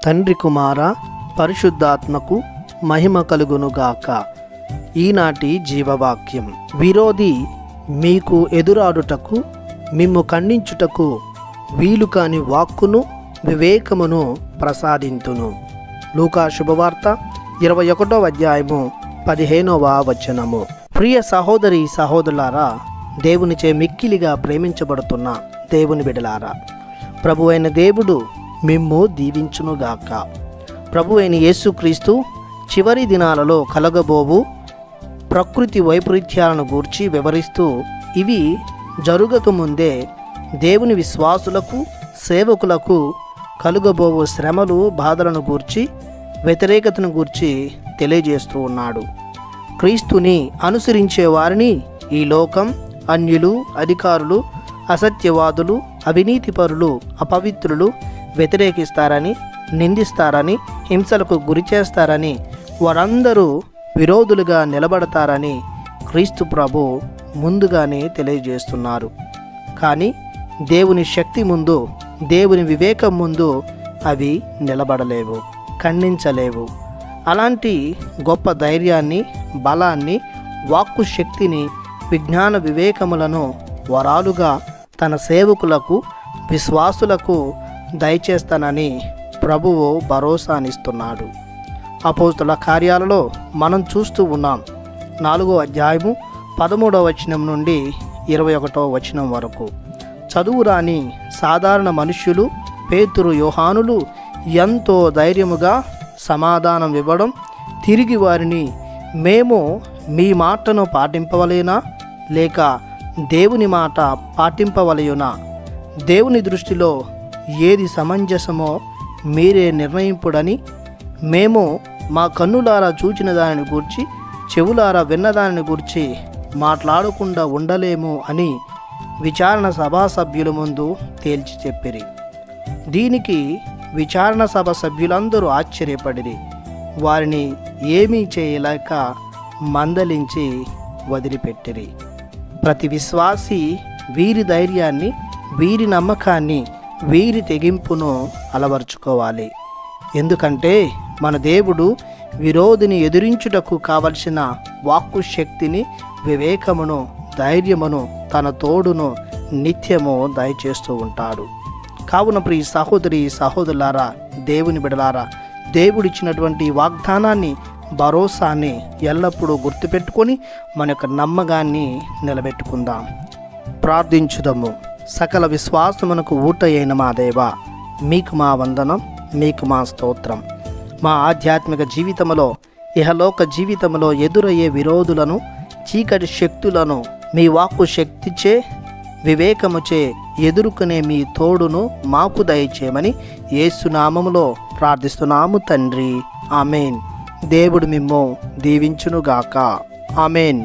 తండ్రి కుమార పరిశుద్ధాత్మకు మహిమ కలుగునుగాక. ఈనాటి జీవవాక్యం. విరోధి మీకు ఎదురాడుటకు మిమ్ము ఖండించుటకు వీలు కాని వాక్కును వివేకమును ప్రసాదింతును. లూకా శుభవార్త 21వ అధ్యాయము 15వ వచనము. ప్రియ సహోదరి సహోదరులారా, దేవునిచే మిక్కిలిగా ప్రేమించబడుతున్న దేవుని బిడ్డలారా, ప్రభువైన దేవుడు మిమ్ము దీవించునుగాక. ప్రభువైన యేసుక్రీస్తు చివరి దినాలలో కలగబోవు ప్రకృతి వైపరీత్యాలను గూర్చి వివరిస్తూ, ఇవి జరుగకముందే దేవుని విశ్వాసులకు సేవకులకు కలుగబోవు శ్రమలు బాధలను గూర్చి వ్యతిరేకతను గూర్చి తెలియజేస్తూ ఉన్నాడు. క్రీస్తుని అనుసరించే వారిని ఈ లోకం, అన్యులు, అధికారులు, అసత్యవాదులు, అవినీతిపరులు, అపవిత్రులు వ్యతిరేకిస్తారని, నిందిస్తారని, హింసలకు గురి చేస్తారని, వారందరూ విరోధులుగా నిలబడతారని క్రీస్తు ప్రభు ముందుగానే తెలియజేస్తున్నారు. కానీ దేవుని శక్తి ముందు, దేవుని వివేకం ముందు అవి నిలబడలేవు, ఖండించలేవు. అలాంటి గొప్ప ధైర్యాన్ని, బలాన్ని, వాక్కు శక్తిని, విజ్ఞాన వివేకములను వరాలుగా తన సేవకులకు, విశ్వాసులకు దయచేస్తానని ప్రభువు భరోసానిస్తున్నాడు. అపోస్తుల కార్యాలలో మనం చూస్తూ ఉన్నాం. 4వ అధ్యాయము 13వ వచనం నుండి 21వ వచనం వరకు. చదువురాని సాధారణ మనుష్యులు పేతురు, యోహానులు ఎంతో ధైర్యముగా సమాధానం ఇవ్వడం, తిరిగి వారిని, మేము మీ మాటను పాటింపవలేనా లేక దేవుని మాట పాటింపవలయునా? దేవుని దృష్టిలో ఏది సమంజసమో మీరే నిర్ణయింపుడని, మేము మా కన్నులారా చూచిన దానిని గూర్చి, చెవులారా విన్న దానిని గూర్చి మాట్లాడకుండా ఉండలేము అని విచారణ సభా సభ్యుల ముందు తేల్చి చెప్పిరి. దీనికి విచారణ సభ సభ్యులందరూ ఆశ్చర్యపడిరి. వారిని ఏమీ చేయలేక మందలించి వదిలిపెట్టిరి. ప్రతి విశ్వాసి వీరి ధైర్యాన్ని, వీరి నమ్మకాన్ని, వీరి తెగింపును అలవర్చుకోవాలి. ఎందుకంటే మన దేవుడు విరోధిని ఎదిరించుటకు కావలసిన వాక్కు శక్తిని, వివేకమును, ధైర్యమును, తన తోడును నిత్యము దయచేస్తూ ఉంటాడు. కావున ప్రియ సహోదరి సహోదరులారా, దేవుని బిడలారా, దేవుడిచ్చినటువంటి వాగ్దానాన్ని, భరోసాన్ని ఎల్లప్పుడూ గుర్తుపెట్టుకొని మన యొక్క నమ్మకాన్ని నిలబెట్టుకుందాం. ప్రార్థించుదము. సకల విశ్వాసమునకు ఊట అయిన మా దేవా, మీకు మా వందనం, మీకు మా స్తోత్రం. మా ఆధ్యాత్మిక జీవితంలో, ఇహలోక జీవితంలో ఎదురయ్యే విరోధులను, చీకటి శక్తులను మీ వాక్కు శక్తిచే, వివేకముచే ఎదుర్కొనే మీ తోడును మాకు దయచేయమని యేసు నామములో ప్రార్థిస్తున్నాము తండ్రి. ఆమెన్. దేవుడు మిమ్ము దీవించునుగాక. ఆమెన్.